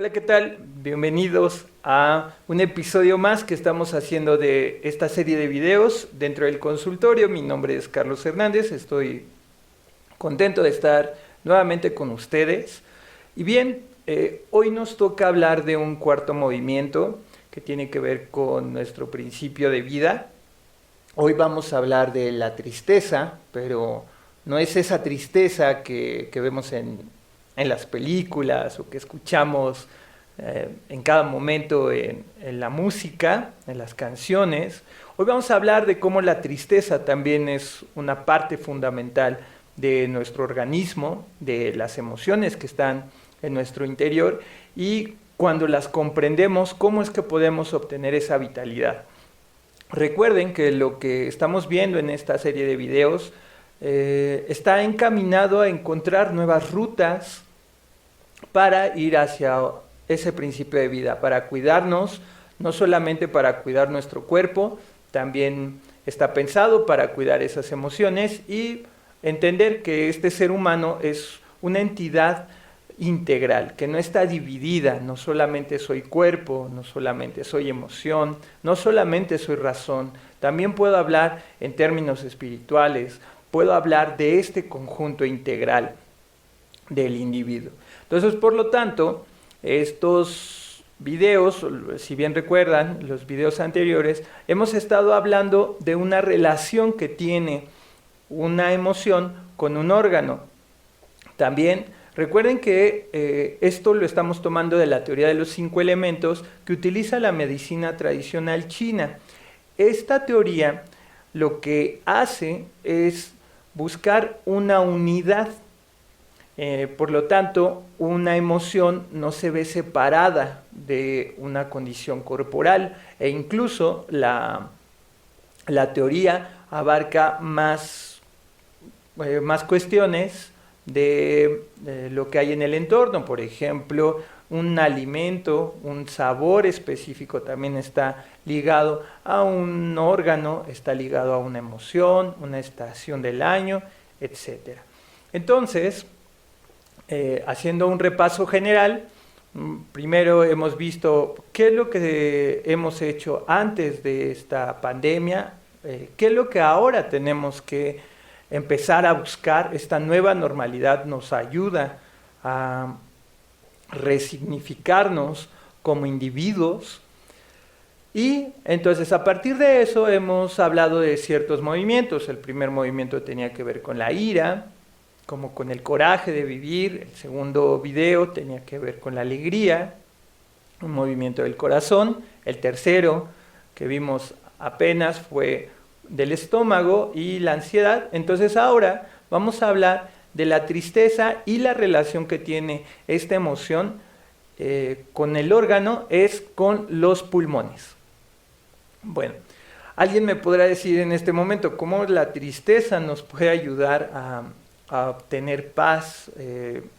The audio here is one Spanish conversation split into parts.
Hola, ¿qué tal? Bienvenidos a un episodio más que estamos haciendo de esta serie de videos dentro del consultorio. Mi nombre es Carlos Hernández, estoy contento de estar nuevamente con ustedes. Y bien, hoy nos toca hablar de un cuarto movimiento que tiene que ver con nuestro principio de vida. Hoy vamos a hablar de la tristeza, pero no es esa tristeza que vemos en las películas o que escuchamos en cada momento en la música, en las canciones. Hoy vamos a hablar de cómo la tristeza también es una parte fundamental de nuestro organismo, de las emociones que están en nuestro interior y cuando las comprendemos, cómo es que podemos obtener esa vitalidad. Recuerden que lo que estamos viendo en esta serie de videos está encaminado a encontrar nuevas rutas para ir hacia ese principio de vida, para cuidarnos, no solamente para cuidar nuestro cuerpo, también está pensado para cuidar esas emociones y entender que este ser humano es una entidad integral, que no está dividida, no solamente soy cuerpo, no solamente soy emoción, no solamente soy razón, también puedo hablar en términos espirituales, puedo hablar de este conjunto integral del individuo. Entonces, por lo tanto, estos videos, si bien recuerdan los videos anteriores, hemos estado hablando de una relación que tiene una emoción con un órgano. También recuerden que esto lo estamos tomando de la teoría de los 5 elementos que utiliza la medicina tradicional china. Esta teoría lo que hace es buscar una unidad. Por lo tanto, una emoción no se ve separada de una condición corporal e incluso la teoría abarca más cuestiones de lo que hay en el entorno. Por ejemplo, un alimento, un sabor específico también está ligado a un órgano, está ligado a una emoción, una estación del año, etc. Entonces, haciendo un repaso general, primero hemos visto qué es lo que hemos hecho antes de esta pandemia, qué es lo que ahora tenemos que empezar a buscar. Esta nueva normalidad nos ayuda a resignificarnos como individuos. Y entonces a partir de eso hemos hablado de ciertos movimientos. El primer movimiento tenía que ver con la ira, como con el coraje de vivir. El segundo video tenía que ver con la alegría, un movimiento del corazón. El tercero que vimos apenas fue del estómago y la ansiedad. Entonces ahora vamos a hablar de la tristeza y la relación que tiene esta emoción con el órgano es con los pulmones. Bueno, alguien me podrá decir en este momento cómo la tristeza nos puede ayudar a obtener paz,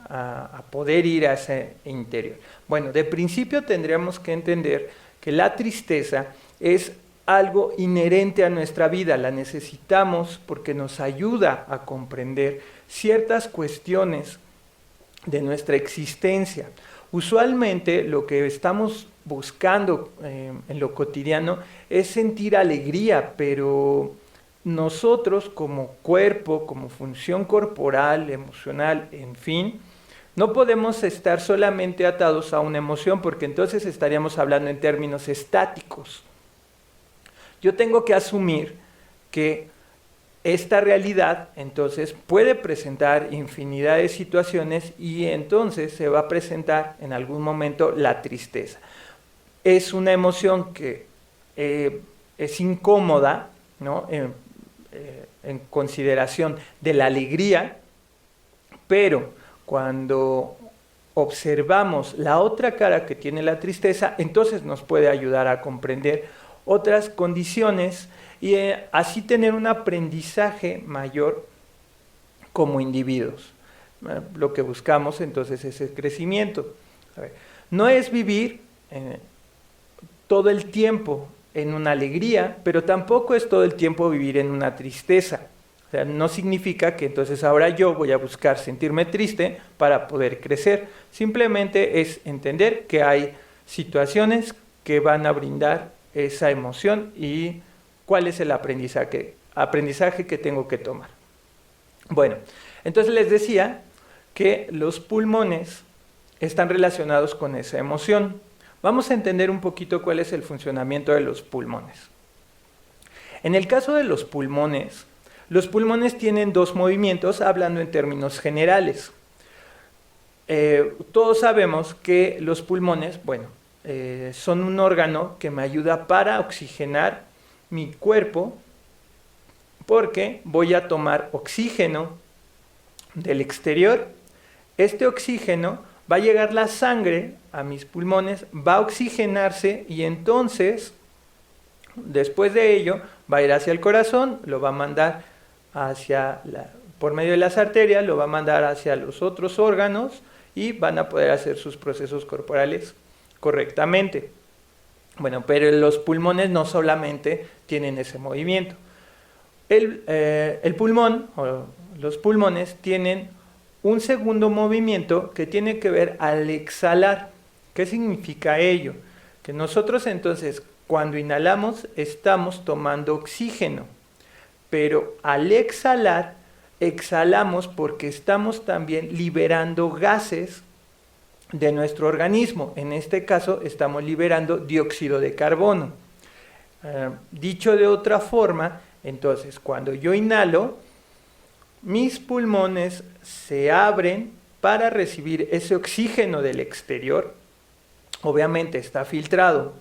a poder ir a ese interior. Bueno, de principio tendríamos que entender que la tristeza es algo inherente a nuestra vida, la necesitamos porque nos ayuda a comprender ciertas cuestiones de nuestra existencia. Usualmente lo que estamos buscando en lo cotidiano es sentir alegría, pero nosotros como cuerpo, como función corporal, emocional, en fin, no podemos estar solamente atados a una emoción porque entonces estaríamos hablando en términos estáticos. Yo tengo que asumir que esta realidad entonces puede presentar infinidad de situaciones y entonces se va a presentar en algún momento la tristeza. Es una emoción que es incómoda, ¿no? En consideración de la alegría, pero cuando observamos la otra cara que tiene la tristeza, entonces nos puede ayudar a comprender otras condiciones y así tener un aprendizaje mayor como individuos. Lo que buscamos entonces es el crecimiento. No es vivir todo el tiempo en una alegría, pero tampoco es todo el tiempo vivir en una tristeza, sea, no significa que entonces ahora yo voy a buscar sentirme triste para poder crecer. Simplemente es entender que hay situaciones que van a brindar esa emoción y cuál es el aprendizaje que tengo que tomar. Bueno, entonces les decía que los pulmones están relacionados con esa emoción. Vamos a entender un poquito cuál es el funcionamiento de los pulmones. En el caso de los pulmones tienen dos movimientos, hablando en términos generales. Todos sabemos que los pulmones, son un órgano que me ayuda para oxigenar mi cuerpo, porque voy a tomar oxígeno del exterior. Este oxígeno va a llegar la sangre a mis pulmones, va a oxigenarse y entonces, después de ello, va a ir hacia el corazón, lo va a mandar por medio de las arterias, lo va a mandar hacia los otros órganos y van a poder hacer sus procesos corporales correctamente. Bueno, pero los pulmones no solamente tienen ese movimiento. El pulmón, o los pulmones, tienen un segundo movimiento que tiene que ver al exhalar. ¿Qué significa ello? Que nosotros entonces, cuando inhalamos, estamos tomando oxígeno, pero al exhalar, exhalamos porque estamos también liberando gases de nuestro organismo. En este caso, estamos liberando dióxido de carbono. Dicho de otra forma, entonces, cuando yo inhalo, mis pulmones se abren para recibir ese oxígeno del exterior. Obviamente está filtrado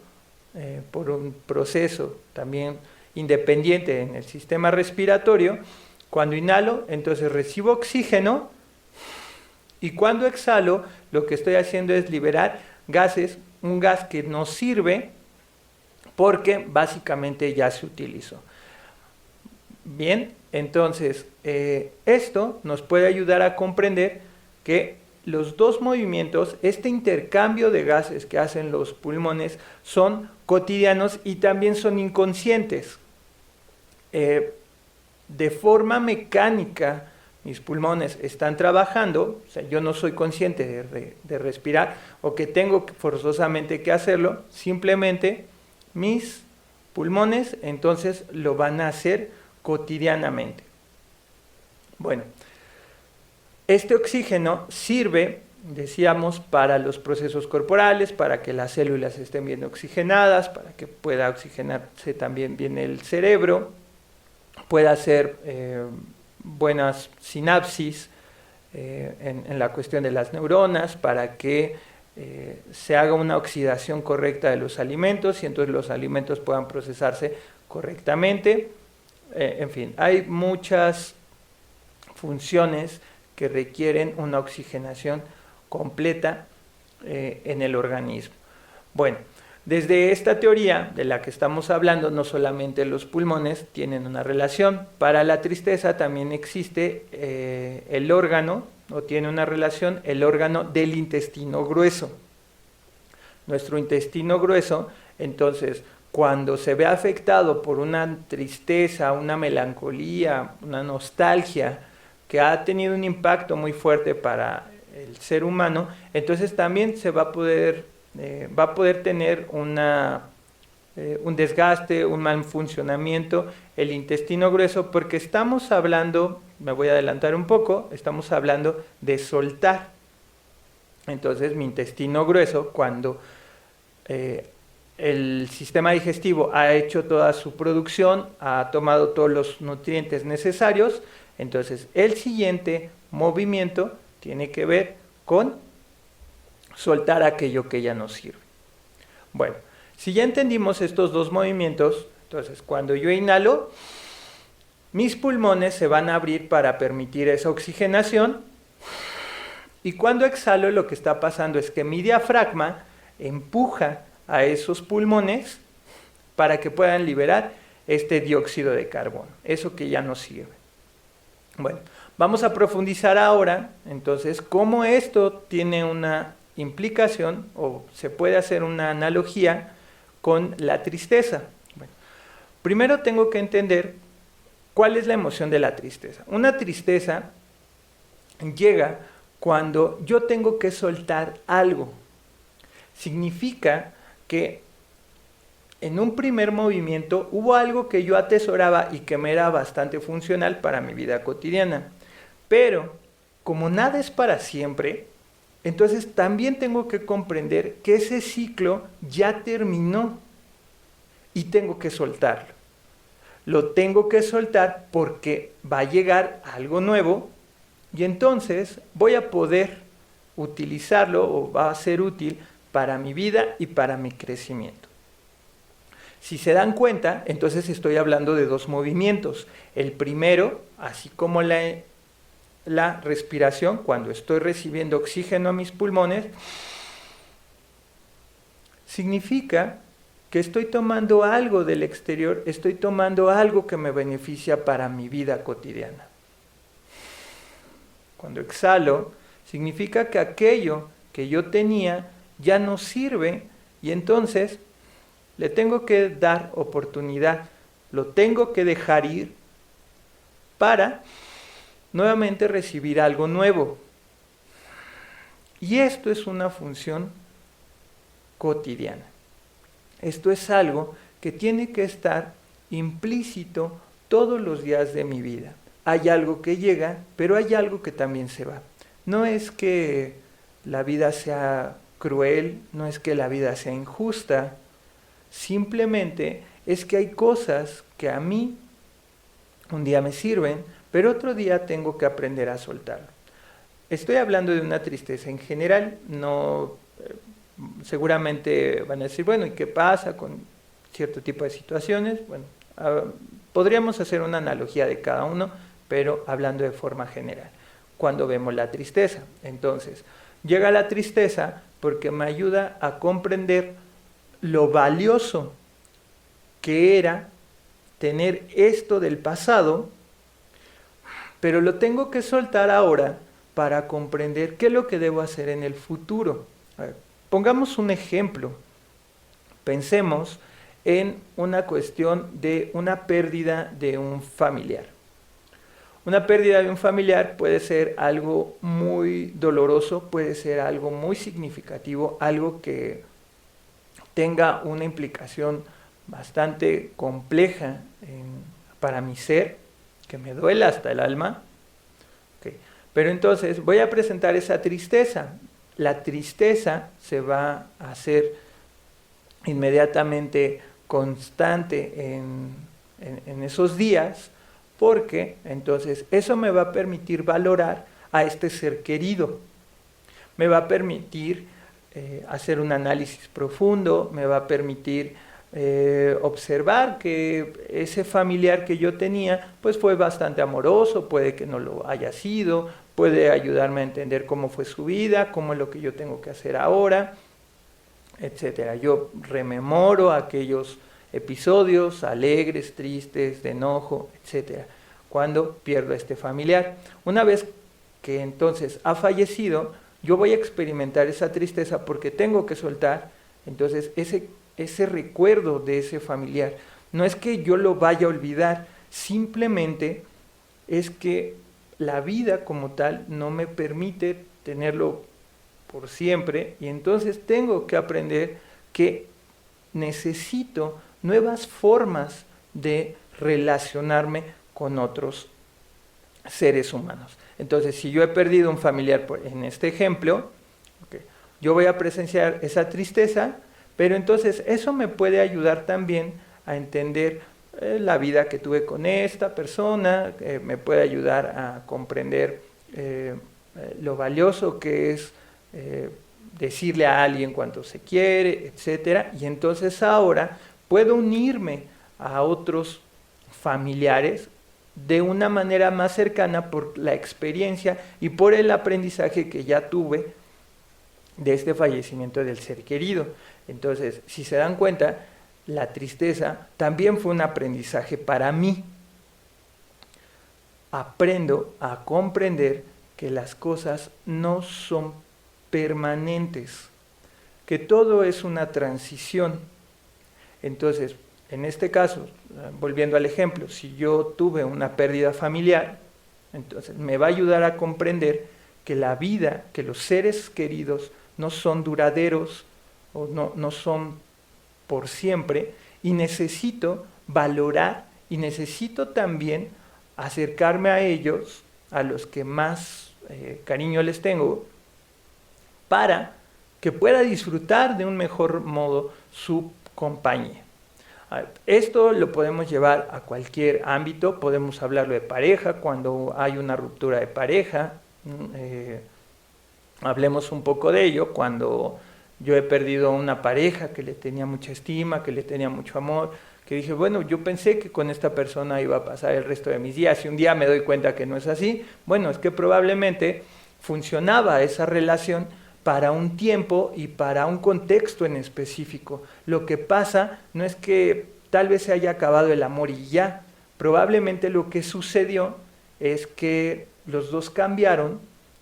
por un proceso también independiente en el sistema respiratorio. Cuando inhalo, entonces recibo oxígeno, y cuando exhalo, lo que estoy haciendo es liberar gases, un gas que no sirve porque básicamente ya se utilizó. Bien, entonces esto nos puede ayudar a comprender que los dos movimientos, este intercambio de gases que hacen los pulmones, son cotidianos y también son inconscientes. De forma mecánica, mis pulmones están trabajando, o sea, yo no soy consciente de respirar o que tengo forzosamente que hacerlo, simplemente mis pulmones entonces lo van a hacer cotidianamente. Bueno, este oxígeno sirve, decíamos, para los procesos corporales, para que las células estén bien oxigenadas, para que pueda oxigenarse también bien el cerebro, pueda hacer buenas sinapsis en la cuestión de las neuronas, para que se haga una oxidación correcta de los alimentos y entonces los alimentos puedan procesarse correctamente. En fin, hay muchas funciones que requieren una oxigenación completa en el organismo. Bueno, desde esta teoría de la que estamos hablando, no solamente los pulmones tienen una relación. Para la tristeza también existe el órgano, o tiene una relación, el órgano del intestino grueso. Nuestro intestino grueso, entonces, cuando se ve afectado por una tristeza, una melancolía, una nostalgia, que ha tenido un impacto muy fuerte para el ser humano, entonces también se va a poder tener un desgaste, un mal funcionamiento, el intestino grueso, porque estamos hablando, me voy a adelantar un poco, estamos hablando de soltar. Entonces mi intestino grueso, cuando el sistema digestivo ha hecho toda su producción, ha tomado todos los nutrientes necesarios, entonces el siguiente movimiento tiene que ver con soltar aquello que ya no sirve. Bueno, si ya entendimos estos dos movimientos, entonces cuando yo inhalo, mis pulmones se van a abrir para permitir esa oxigenación, y cuando exhalo lo que está pasando es que mi diafragma empuja a esos pulmones para que puedan liberar este dióxido de carbono, eso que ya no sirve. Bueno, vamos a profundizar ahora, entonces, cómo esto tiene una implicación o se puede hacer una analogía con la tristeza. Bueno, primero tengo que entender ¿Cuál es la emoción de la tristeza? Una tristeza llega cuando yo tengo que soltar algo. Significa que en un primer movimiento hubo algo que yo atesoraba y que me era bastante funcional para mi vida cotidiana. Pero como nada es para siempre, entonces también tengo que comprender que ese ciclo ya terminó y tengo que soltarlo. Lo tengo que soltar porque va a llegar algo nuevo y entonces voy a poder utilizarlo o va a ser útil para mi vida y para mi crecimiento. Si se dan cuenta, entonces estoy hablando de dos movimientos. El primero, así como la respiración, cuando estoy recibiendo oxígeno a mis pulmones, significa que estoy tomando algo del exterior, estoy tomando algo que me beneficia para mi vida cotidiana. Cuando exhalo, significa que aquello que yo tenía ya no sirve y entonces le tengo que dar oportunidad, lo tengo que dejar ir para nuevamente recibir algo nuevo. Y esto es una función cotidiana. Esto es algo que tiene que estar implícito todos los días de mi vida. Hay algo que llega, pero hay algo que también se va. No es que la vida sea cruel, no es que la vida sea injusta, simplemente es que hay cosas que a mí un día me sirven, pero otro día tengo que aprender a soltarlo. Estoy hablando de una tristeza en general, no seguramente van a decir, bueno, ¿y qué pasa con cierto tipo de situaciones? Bueno, podríamos hacer una analogía de cada uno, pero hablando de forma general. Cuando vemos la tristeza, entonces, llega la tristeza porque me ayuda a comprender lo valioso que era tener esto del pasado, pero lo tengo que soltar ahora para comprender qué es lo que debo hacer en el futuro. Pongamos un ejemplo. Pensemos en una cuestión de una pérdida de un familiar. Una pérdida de un familiar puede ser algo muy doloroso, puede ser algo muy significativo, algo que tenga una implicación bastante compleja para mi ser, que me duela hasta el alma. Okay. Pero entonces voy a presentar esa tristeza. La tristeza se va a hacer inmediatamente constante en esos días, porque entonces eso me va a permitir valorar a este ser querido, me va a permitir hacer un análisis profundo, me va a permitir observar que ese familiar que yo tenía pues fue bastante amoroso, puede que no lo haya sido, puede ayudarme a entender cómo fue su vida, cómo es lo que yo tengo que hacer ahora, etcétera. Yo rememoro aquellos episodios alegres, tristes, de enojo, etcétera, cuando pierdo a este familiar. Una vez que entonces ha fallecido, yo voy a experimentar esa tristeza porque tengo que soltar entonces ese recuerdo de ese familiar. No es que yo lo vaya a olvidar, simplemente es que la vida como tal no me permite tenerlo por siempre y entonces tengo que aprender que necesito nuevas formas de relacionarme con otros seres humanos. Entonces, si yo he perdido un familiar en este ejemplo, okay, yo voy a presenciar esa tristeza, pero entonces eso me puede ayudar también a entender la vida que tuve con esta persona, me puede ayudar a comprender lo valioso que es decirle a alguien cuánto se quiere, etcétera, y entonces ahora puedo unirme a otros familiares de una manera más cercana por la experiencia y por el aprendizaje que ya tuve de este fallecimiento del ser querido. Entonces, si se dan cuenta, la tristeza también fue un aprendizaje para mí. Aprendo a comprender que las cosas no son permanentes, que todo es una transición. Entonces, en este caso, volviendo al ejemplo, si yo tuve una pérdida familiar, entonces me va a ayudar a comprender que la vida, que los seres queridos no son duraderos o no son por siempre, y necesito valorar y necesito también acercarme a ellos, a los que más cariño les tengo, para que pueda disfrutar de un mejor modo su compañía. Esto lo podemos llevar a cualquier ámbito, podemos hablarlo de pareja, cuando hay una ruptura de pareja, hablemos un poco de ello, cuando yo he perdido una pareja que le tenía mucha estima, que le tenía mucho amor, que dije, bueno, yo pensé que con esta persona iba a pasar el resto de mis días, y un día me doy cuenta que no es así, bueno, es que probablemente funcionaba esa relación para un tiempo y para un contexto en específico. Lo que pasa no es que tal vez se haya acabado el amor y ya, probablemente lo que sucedió es que los dos cambiaron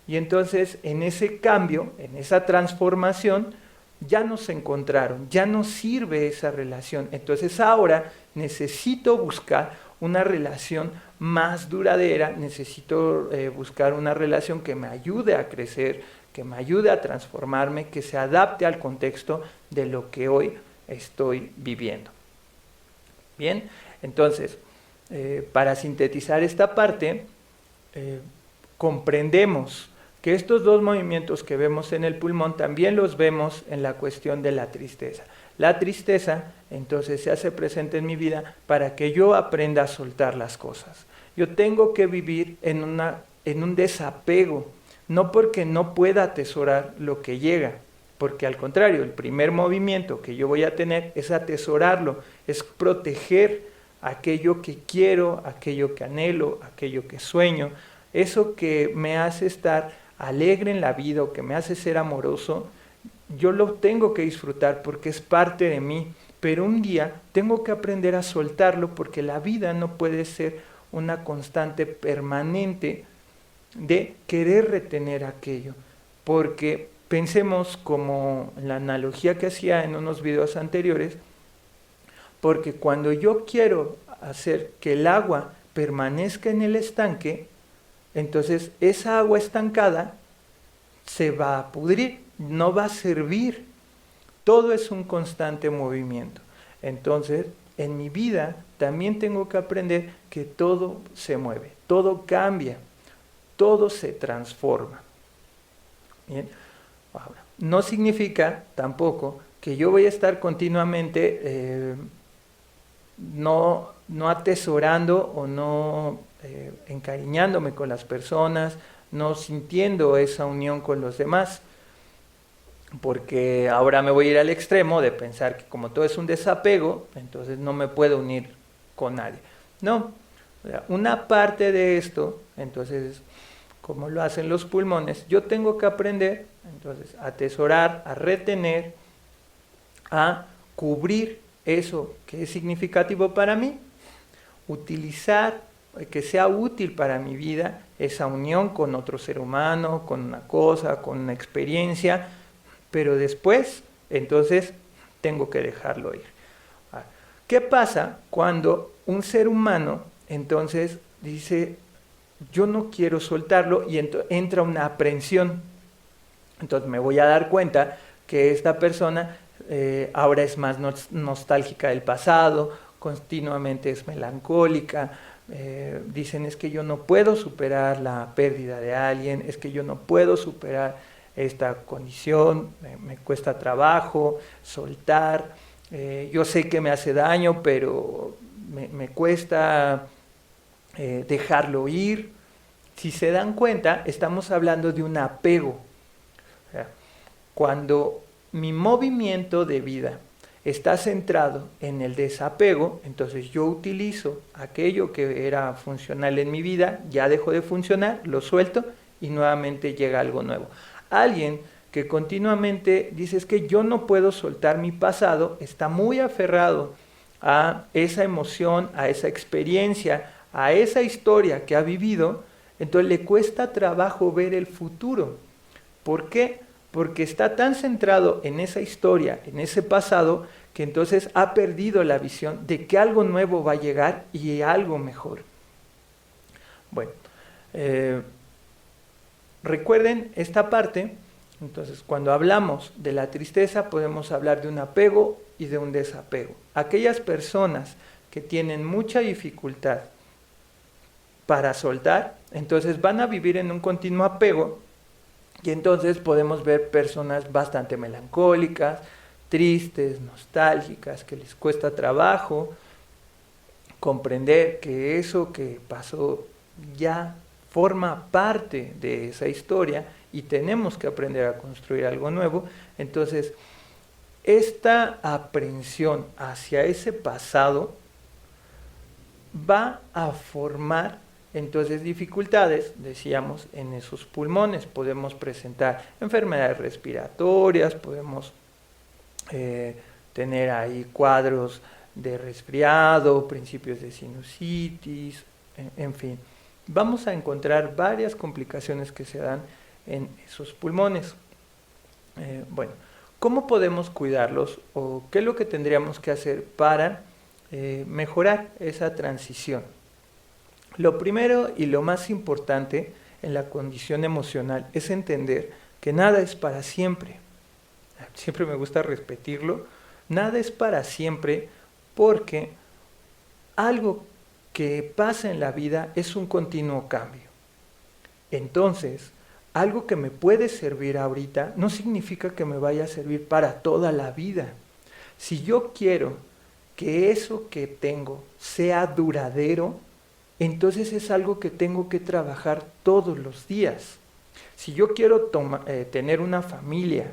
y entonces en ese cambio, en esa transformación, ya no se encontraron, ya no sirve esa relación. Entonces ahora necesito buscar una relación más duradera, necesito buscar una relación que me ayude a crecer, que me ayude a transformarme, que se adapte al contexto de lo que hoy estoy viviendo. Bien, entonces, para sintetizar esta parte, comprendemos que estos dos movimientos que vemos en el pulmón también los vemos en la cuestión de la tristeza. La tristeza, entonces, se hace presente en mi vida para que yo aprenda a soltar las cosas. Yo tengo que vivir en un desapego, no porque no pueda atesorar lo que llega, porque al contrario, el primer movimiento que yo voy a tener es atesorarlo, es proteger aquello que quiero, aquello que anhelo, aquello que sueño, eso que me hace estar alegre en la vida o que me hace ser amoroso, yo lo tengo que disfrutar porque es parte de mí, pero un día tengo que aprender a soltarlo porque la vida no puede ser una constante permanente de querer retener aquello, porque pensemos como la analogía que hacía en unos videos anteriores, porque cuando yo quiero hacer que el agua permanezca en el estanque, entonces esa agua estancada se va a pudrir, no va a servir. Todo es un constante movimiento. Entonces, en mi vida también tengo que aprender que todo se mueve, todo cambia, todo se transforma. Bien, ahora, no significa tampoco que yo voy a estar continuamente no atesorando o no encariñándome con las personas, no sintiendo esa unión con los demás, porque ahora me voy a ir al extremo de pensar que como todo es un desapego, entonces no me puedo unir con nadie. No, una parte de esto, entonces, como lo hacen los pulmones, yo tengo que aprender, entonces, a atesorar, a retener, a cubrir eso que es significativo para mí, utilizar, que sea útil para mi vida, esa unión con otro ser humano, con una cosa, con una experiencia, pero después, entonces, tengo que dejarlo ir. ¿Qué pasa cuando un ser humano, entonces, dice, yo no quiero soltarlo y entra una aprensión? Entonces me voy a dar cuenta que esta persona ahora es más nostálgica del pasado, continuamente es melancólica, dicen es que yo no puedo superar la pérdida de alguien, es que yo no puedo superar esta condición, me cuesta trabajo soltar, yo sé que me hace daño, pero me cuesta dejarlo ir. Si se dan cuenta, estamos hablando de un apego. O sea, cuando mi movimiento de vida está centrado en el desapego, entonces yo utilizo aquello que era funcional en mi vida, ya dejó de funcionar, lo suelto y nuevamente llega algo nuevo. Alguien que continuamente dice es que yo no puedo soltar mi pasado, está muy aferrado a esa emoción, a esa experiencia, a esa historia que ha vivido, entonces le cuesta trabajo ver el futuro. ¿Por qué? Porque está tan centrado en esa historia, en ese pasado, que entonces ha perdido la visión de que algo nuevo va a llegar y algo mejor. Bueno, recuerden esta parte. Entonces, cuando hablamos de la tristeza, podemos hablar de un apego y de un desapego. Aquellas personas que tienen mucha dificultad para soltar, entonces van a vivir en un continuo apego, y entonces podemos ver personas bastante melancólicas, tristes, nostálgicas, que les cuesta trabajo comprender que eso que pasó ya forma parte de esa historia y tenemos que aprender a construir algo nuevo. Entonces, esta aprehensión hacia ese pasado va a formar entonces dificultades, decíamos, en esos pulmones. Podemos presentar enfermedades respiratorias, podemos tener ahí cuadros de resfriado, principios de sinusitis, en fin. Vamos a encontrar varias complicaciones que se dan en esos pulmones. Bueno, ¿cómo podemos cuidarlos o qué es lo que tendríamos que hacer para mejorar esa transición? Lo primero y lo más importante en la condición emocional es entender que nada es para siempre. Siempre me gusta repetirlo, nada es para siempre porque algo que pasa en la vida es un continuo cambio. Entonces, algo que me puede servir ahorita no significa que me vaya a servir para toda la vida. Si yo quiero que eso que tengo sea duradero, entonces es algo que tengo que trabajar todos los días. Si yo quiero tener una familia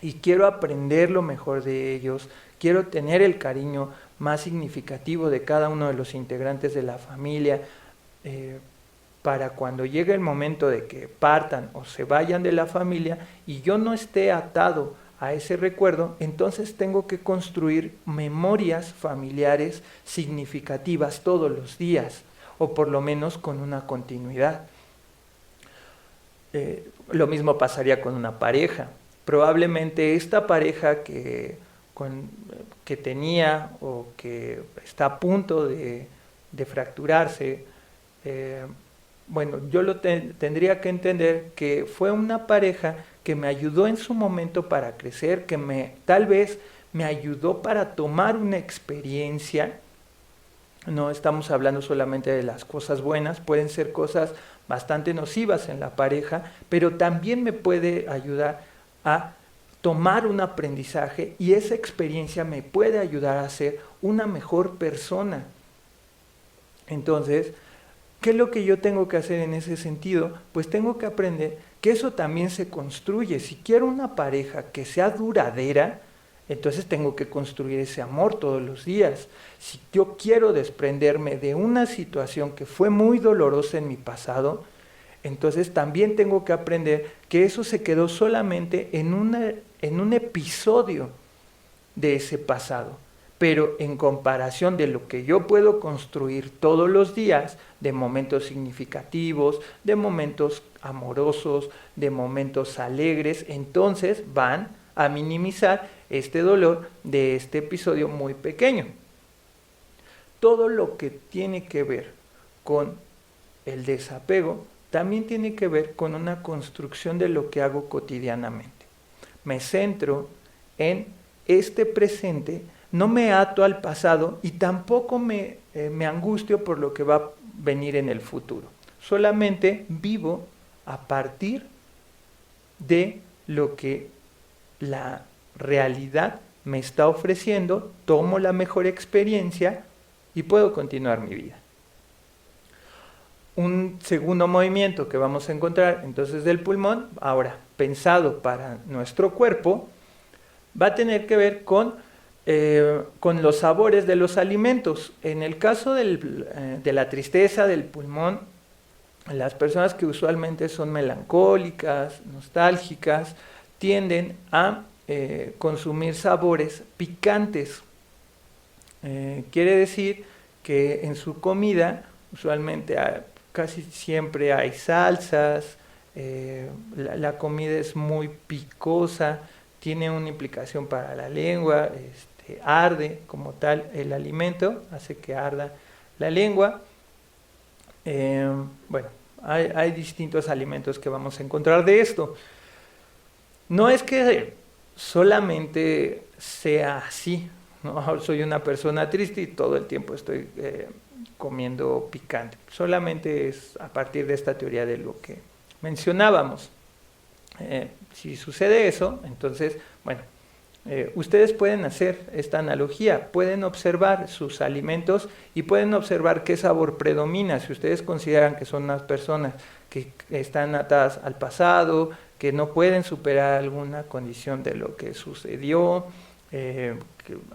y quiero aprender lo mejor de ellos, quiero tener el cariño más significativo de cada uno de los integrantes de la familia, para cuando llegue el momento de que partan o se vayan de la familia y yo no esté atado a ese recuerdo, entonces tengo que construir memorias familiares significativas todos los días, o por lo menos con una continuidad. Lo mismo pasaría con una pareja. Probablemente esta pareja que tenía o que está a punto de fracturarse, bueno, yo tendría que entender que fue una pareja que me ayudó en su momento para crecer, que tal vez me ayudó para tomar una experiencia. No estamos hablando solamente de las cosas buenas, pueden ser cosas bastante nocivas en la pareja, pero también me puede ayudar a tomar un aprendizaje y esa experiencia me puede ayudar a ser una mejor persona. Entonces, ¿qué es lo que yo tengo que hacer en ese sentido? Pues tengo que aprender que eso también se construye. Si quiero una pareja que sea duradera, entonces tengo que construir ese amor todos los días. Si yo quiero desprenderme de una situación que fue muy dolorosa en mi pasado, entonces también tengo que aprender que eso se quedó solamente en un episodio de ese pasado. Pero en comparación de lo que yo puedo construir todos los días, de momentos significativos, de momentos amorosos, de momentos alegres, entonces van a minimizar este dolor de este episodio muy pequeño. Todo lo que tiene que ver con el desapego también tiene que ver con una construcción de lo que hago cotidianamente. Me centro en este presente, no me ato al pasado y tampoco me angustio por lo que va a venir en el futuro. Solamente vivo a partir de lo que la realidad me está ofreciendo, tomo la mejor experiencia y puedo continuar mi vida. Un segundo movimiento que vamos a encontrar entonces del pulmón, ahora pensado para nuestro cuerpo, va a tener que ver con los sabores de los alimentos. En el caso de la tristeza del pulmón, las personas que usualmente son melancólicas, nostálgicas, tienden a consumir sabores picantes. Quiere decir que en su comida usualmente casi siempre hay salsas, la comida es muy picosa, tiene una implicación para la lengua, arde como tal el alimento, hace que arda la lengua. Bueno, hay distintos alimentos que vamos a encontrar de esto. No es que solamente sea así, ¿no? Soy una persona triste y todo el tiempo estoy comiendo picante. Solamente es a partir de esta teoría de lo que mencionábamos. Si sucede eso, entonces, bueno, ustedes pueden hacer esta analogía, pueden observar sus alimentos y pueden observar qué sabor predomina. Si ustedes consideran que son unas personas que están atadas al pasado, que no pueden superar alguna condición de lo que sucedió, que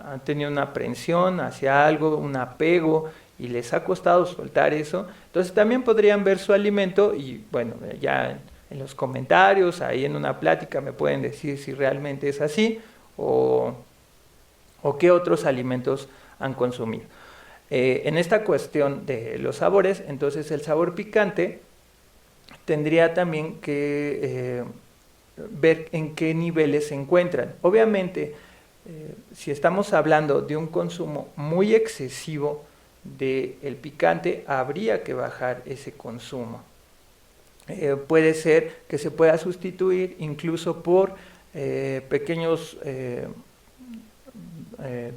han tenido una aprensión hacia algo, un apego, y les ha costado soltar eso, entonces también podrían ver su alimento y, bueno, ya en los comentarios, ahí en una plática me pueden decir si realmente es así o qué otros alimentos han consumido. En esta cuestión de los sabores, entonces el sabor picante tendría también que ver en qué niveles se encuentran. Obviamente, si estamos hablando de un consumo muy excesivo del picante, habría que bajar ese consumo. Puede ser que se pueda sustituir incluso por pequeños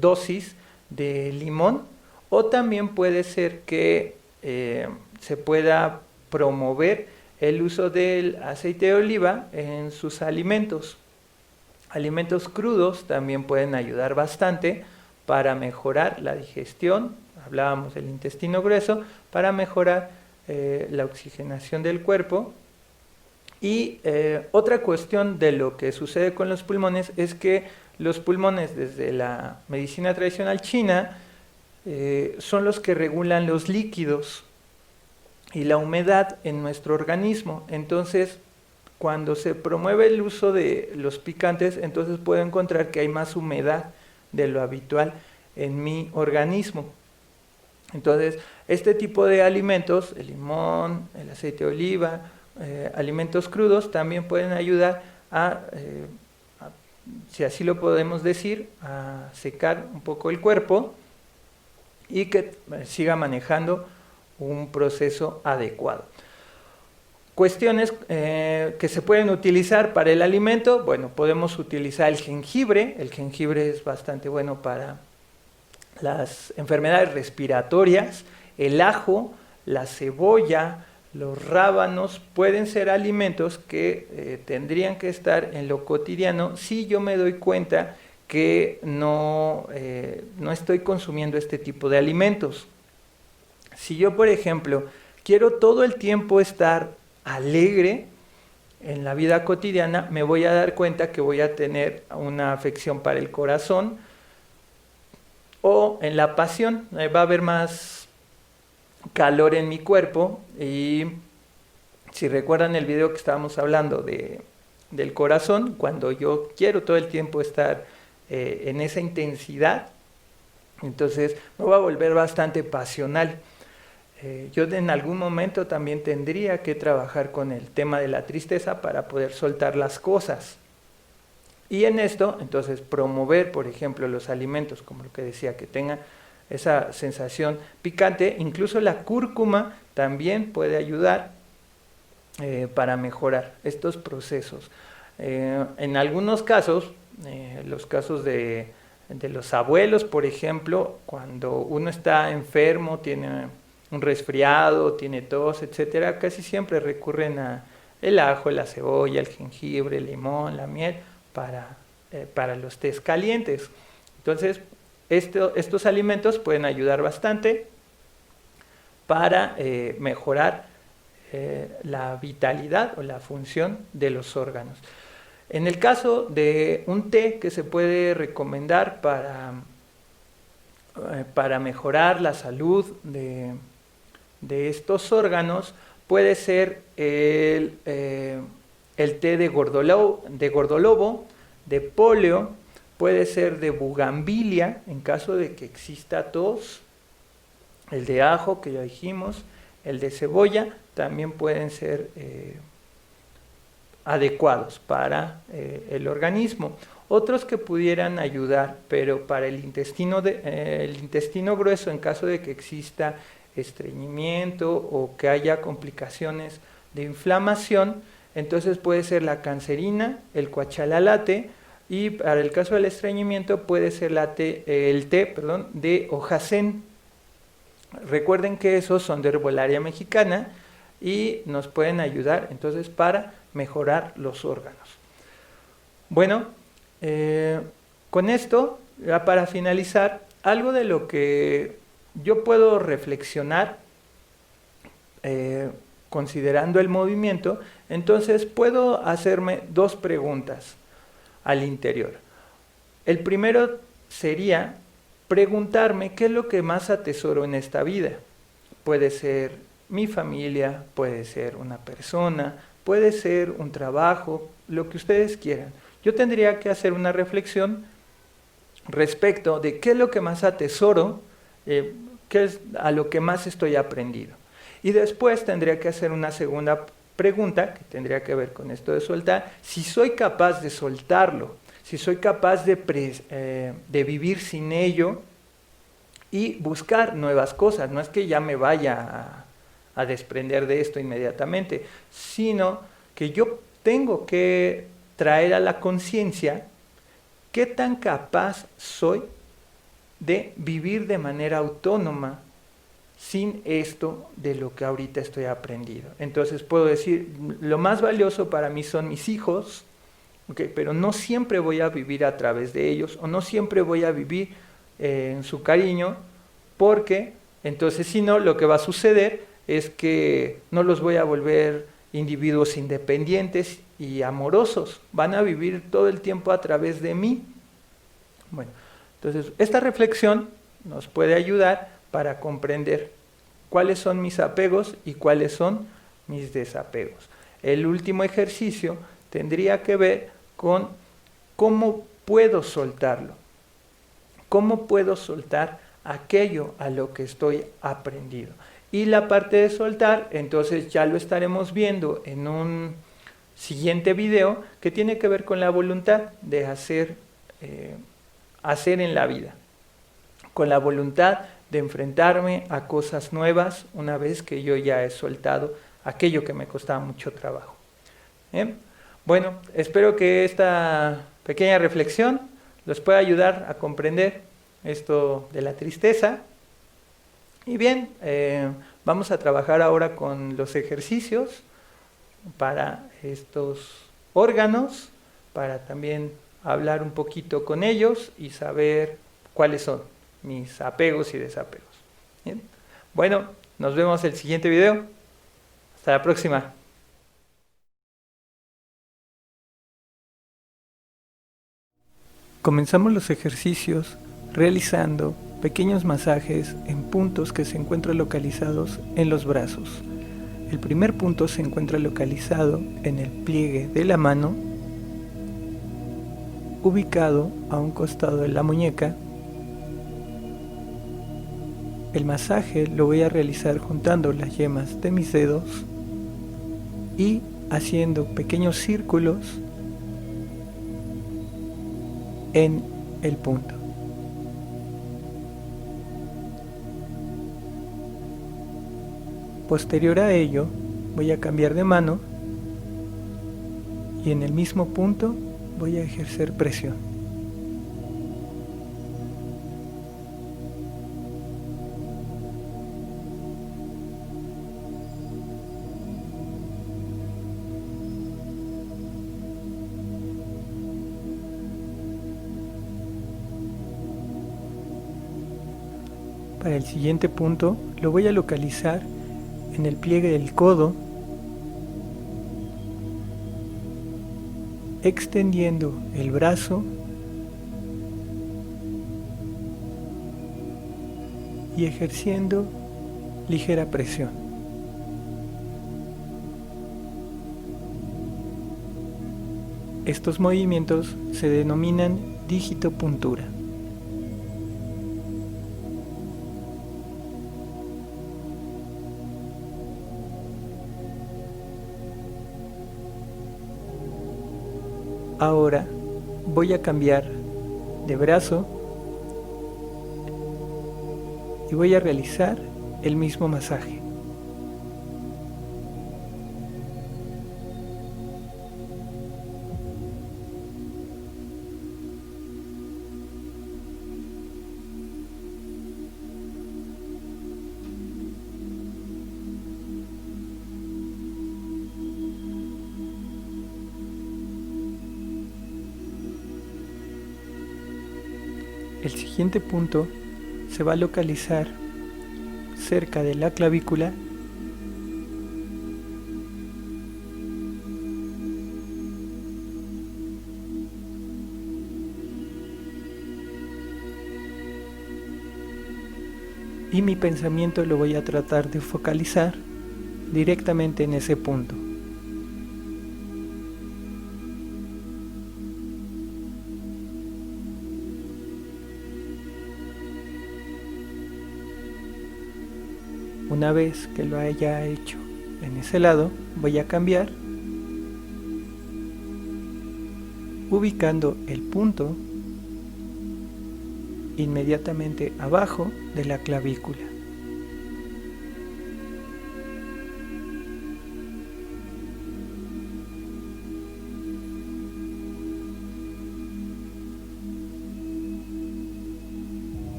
dosis de limón, o también puede ser que se pueda promover el uso del aceite de oliva en sus alimentos. Alimentos crudos también pueden ayudar bastante para mejorar la digestión, hablábamos del intestino grueso, para mejorar la oxigenación del cuerpo. Y otra cuestión de lo que sucede con los pulmones es que los pulmones, desde la medicina tradicional china, son los que regulan los líquidos y la humedad en nuestro organismo. Entonces, cuando se promueve el uso de los picantes, entonces puedo encontrar que hay más humedad de lo habitual en mi organismo. Entonces, este tipo de alimentos, el limón, el aceite de oliva, alimentos crudos, también pueden ayudar si así lo podemos decir, a secar un poco el cuerpo y que siga manejando un proceso adecuado. Cuestiones que se pueden utilizar para el alimento, bueno, podemos utilizar el jengibre es bastante bueno para las enfermedades respiratorias, el ajo, la cebolla, los rábanos pueden ser alimentos que tendrían que estar en lo cotidiano si yo me doy cuenta que no estoy consumiendo este tipo de alimentos. Si yo, por ejemplo, quiero todo el tiempo estar alegre en la vida cotidiana, me voy a dar cuenta que voy a tener una afección para el corazón, o en la pasión, va a haber más calor en mi cuerpo. Y si recuerdan el video que estábamos hablando del corazón, cuando yo quiero todo el tiempo estar en esa intensidad, entonces me voy a volver bastante pasional. Yo en algún momento también tendría que trabajar con el tema de la tristeza para poder soltar las cosas. Y en esto, entonces, promover, por ejemplo, los alimentos, como lo que decía, que tengan esa sensación picante. Incluso la cúrcuma también puede ayudar para mejorar estos procesos. En algunos casos, los casos de los abuelos, por ejemplo, cuando uno está enfermo, tiene un resfriado, tiene tos, etcétera, casi siempre recurren a el ajo, la cebolla, el jengibre, el limón, la miel, para los tés calientes. Entonces, estos alimentos pueden ayudar bastante para mejorar la vitalidad o la función de los órganos. En el caso de un té que se puede recomendar para mejorar la salud de estos órganos, puede ser el té de gordolobo, de póleo, puede ser de bugambilia, en caso de que exista tos, el de ajo, que ya dijimos, el de cebolla, también pueden ser adecuados para el organismo. Otros que pudieran ayudar, pero para el intestino grueso, en caso de que exista estreñimiento o que haya complicaciones de inflamación, entonces puede ser la cancerina, el cuachalalate, y para el caso del estreñimiento puede ser el té de hojasén. Recuerden que esos son de herbolaria mexicana y nos pueden ayudar entonces para mejorar los órganos. Bueno, con esto, ya para finalizar, algo de lo que yo puedo reflexionar considerando el movimiento, entonces puedo hacerme dos preguntas al interior. El primero sería preguntarme qué es lo que más atesoro en esta vida. Puede ser mi familia, puede ser una persona, puede ser un trabajo, lo que ustedes quieran. Yo tendría que hacer una reflexión respecto de qué es lo que más atesoro, qué es a lo que más estoy aprendido. Y después tendría que hacer una segunda pregunta, que tendría que ver con esto de soltar, si soy capaz de soltarlo, si soy capaz de vivir sin ello y buscar nuevas cosas. No es que ya me vaya a desprender de esto inmediatamente, sino que yo tengo que traer a la conciencia qué tan capaz soy de vivir de manera autónoma sin esto de lo que ahorita estoy aprendido. Entonces puedo decir, lo más valioso para mí son mis hijos, okay, pero no siempre voy a vivir a través de ellos, o no siempre voy a vivir en su cariño, porque entonces si no, lo que va a suceder es que no los voy a volver individuos independientes y amorosos, van a vivir todo el tiempo a través de mí. Bueno, entonces esta reflexión nos puede ayudar para comprender cuáles son mis apegos y cuáles son mis desapegos. El último ejercicio tendría que ver con cómo puedo soltarlo, cómo puedo soltar aquello a lo que estoy aprendido. Y la parte de soltar, entonces ya lo estaremos viendo en un siguiente video que tiene que ver con la voluntad de hacer en la vida, con la voluntad de enfrentarme a cosas nuevas una vez que yo ya he soltado aquello que me costaba mucho trabajo. Bueno, espero que esta pequeña reflexión los pueda ayudar a comprender esto de la tristeza. Y bien, vamos a trabajar ahora con los ejercicios para estos órganos, para también hablar un poquito con ellos y saber cuáles son mis apegos y desapegos. Bien. Bueno, nos vemos en el siguiente video. Hasta la próxima. Comenzamos los ejercicios realizando pequeños masajes en puntos que se encuentran localizados en los brazos. El primer punto se encuentra localizado en el pliegue de la mano, ubicado a un costado de la muñeca. El masaje lo voy a realizar juntando las yemas de mis dedos y haciendo pequeños círculos en el punto. Posterior a ello, voy a cambiar de mano y en el mismo punto voy a ejercer presión. Para el siguiente punto lo voy a localizar en el pliegue del codo, extendiendo el brazo y ejerciendo ligera presión. Estos movimientos se denominan digitopuntura. Ahora voy a cambiar de brazo y voy a realizar el mismo masaje. El siguiente punto se va a localizar cerca de la clavícula y mi pensamiento lo voy a tratar de focalizar directamente en ese punto. Una vez que lo haya hecho en ese lado, voy a cambiar, ubicando el punto inmediatamente abajo de la clavícula.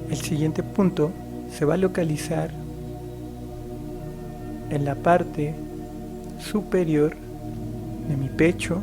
El siguiente punto se va a localizar en la parte superior de mi pecho,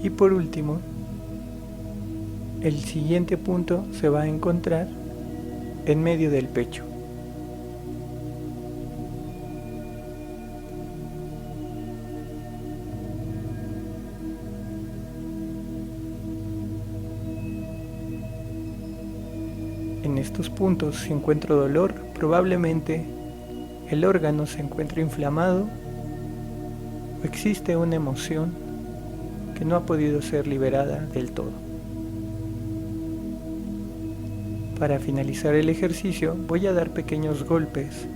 y por último, el siguiente punto se va a encontrar en medio del pecho. En estos puntos, si encuentro dolor, probablemente el órgano se encuentra inflamado o existe una emoción que no ha podido ser liberada del todo. Para finalizar el ejercicio, voy a dar pequeños golpes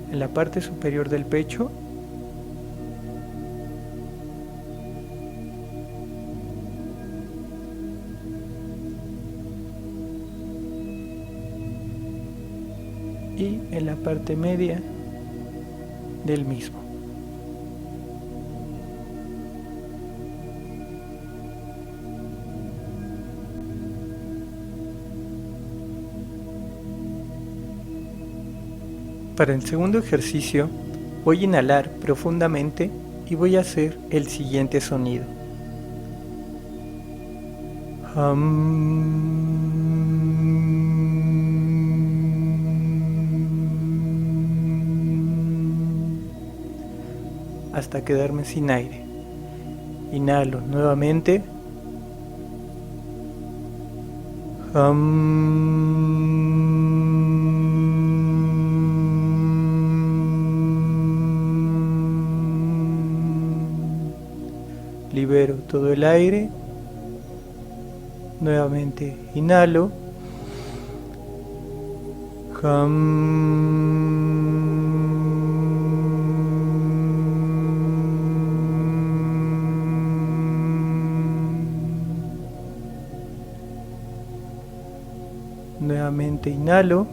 en la parte superior del pecho y en la parte media del mismo. Para el segundo ejercicio voy a inhalar profundamente y voy a hacer el siguiente sonido. Hasta quedarme sin aire. Inhalo nuevamente. Libero todo el aire. Nuevamente inhalo. Nuevamente inhalo.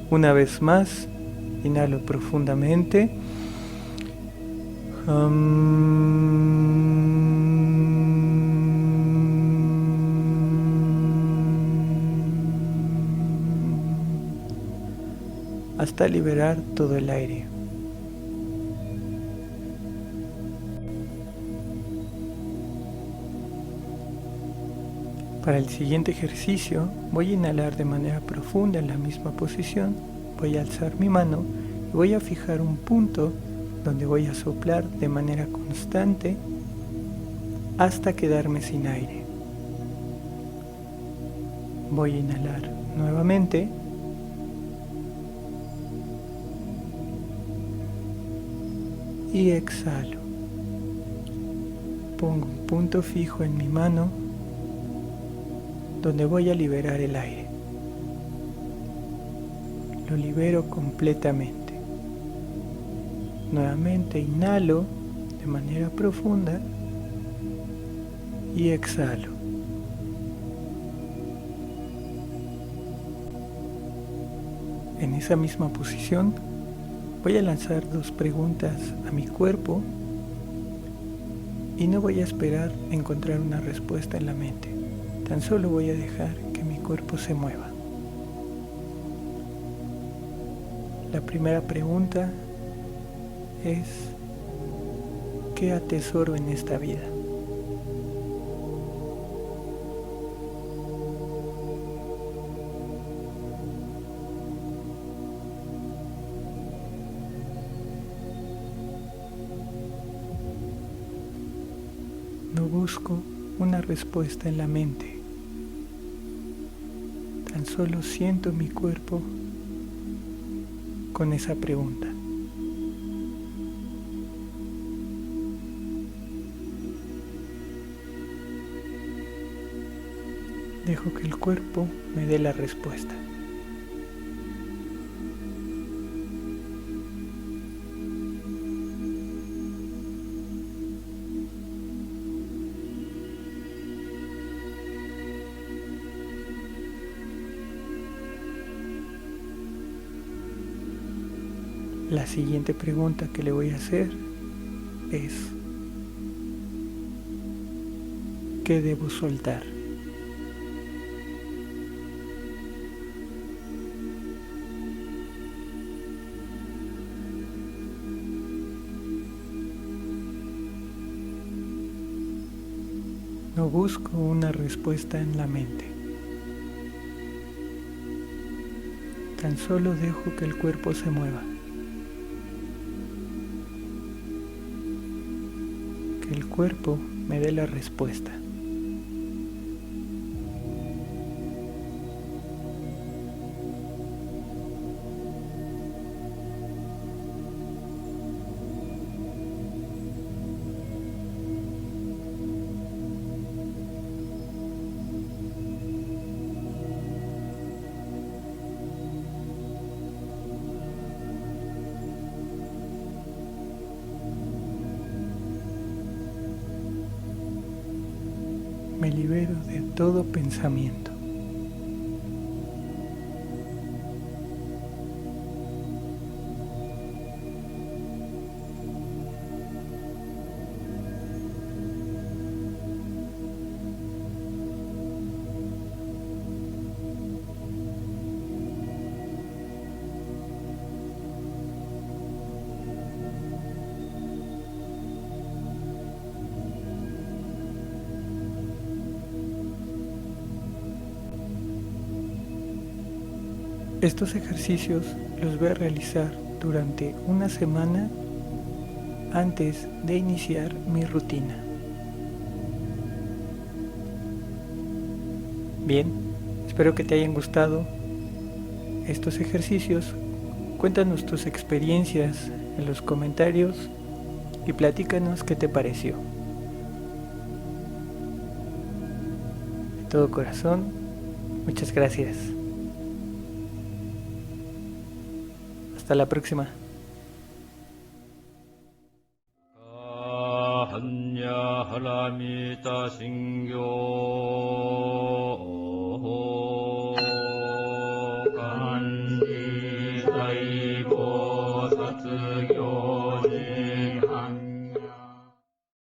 Una vez más, inhalo profundamente. hasta liberar todo el aire. Para el siguiente ejercicio voy a inhalar de manera profunda en la misma posición, voy a alzar mi mano y voy a fijar un punto donde voy a soplar de manera constante hasta quedarme sin aire. Voy a inhalar nuevamente y exhalo. Pongo un punto fijo en mi mano donde voy a liberar el aire. Lo libero completamente. Nuevamente inhalo de manera profunda y exhalo. En esa misma posición voy a lanzar 2 preguntas a mi cuerpo y no voy a esperar encontrar una respuesta en la mente. Tan solo voy a dejar que mi cuerpo se mueva. La primera pregunta es: ¿qué atesoro en esta vida? No busco una respuesta en la mente. Tan solo siento mi cuerpo con esa pregunta. Dejo que el cuerpo me dé la respuesta. La siguiente pregunta que le voy a hacer es: ¿qué debo soltar? No busco una respuesta en la mente. Tan solo dejo que el cuerpo se mueva. Que el cuerpo me dé la respuesta. Me libero de todo pensamiento. Estos ejercicios los voy a realizar durante una semana antes de iniciar mi rutina. Bien, espero que te hayan gustado estos ejercicios. Cuéntanos tus experiencias en los comentarios y platícanos qué te pareció. De todo corazón, muchas gracias. Hasta la próxima. 한야하라미타 신교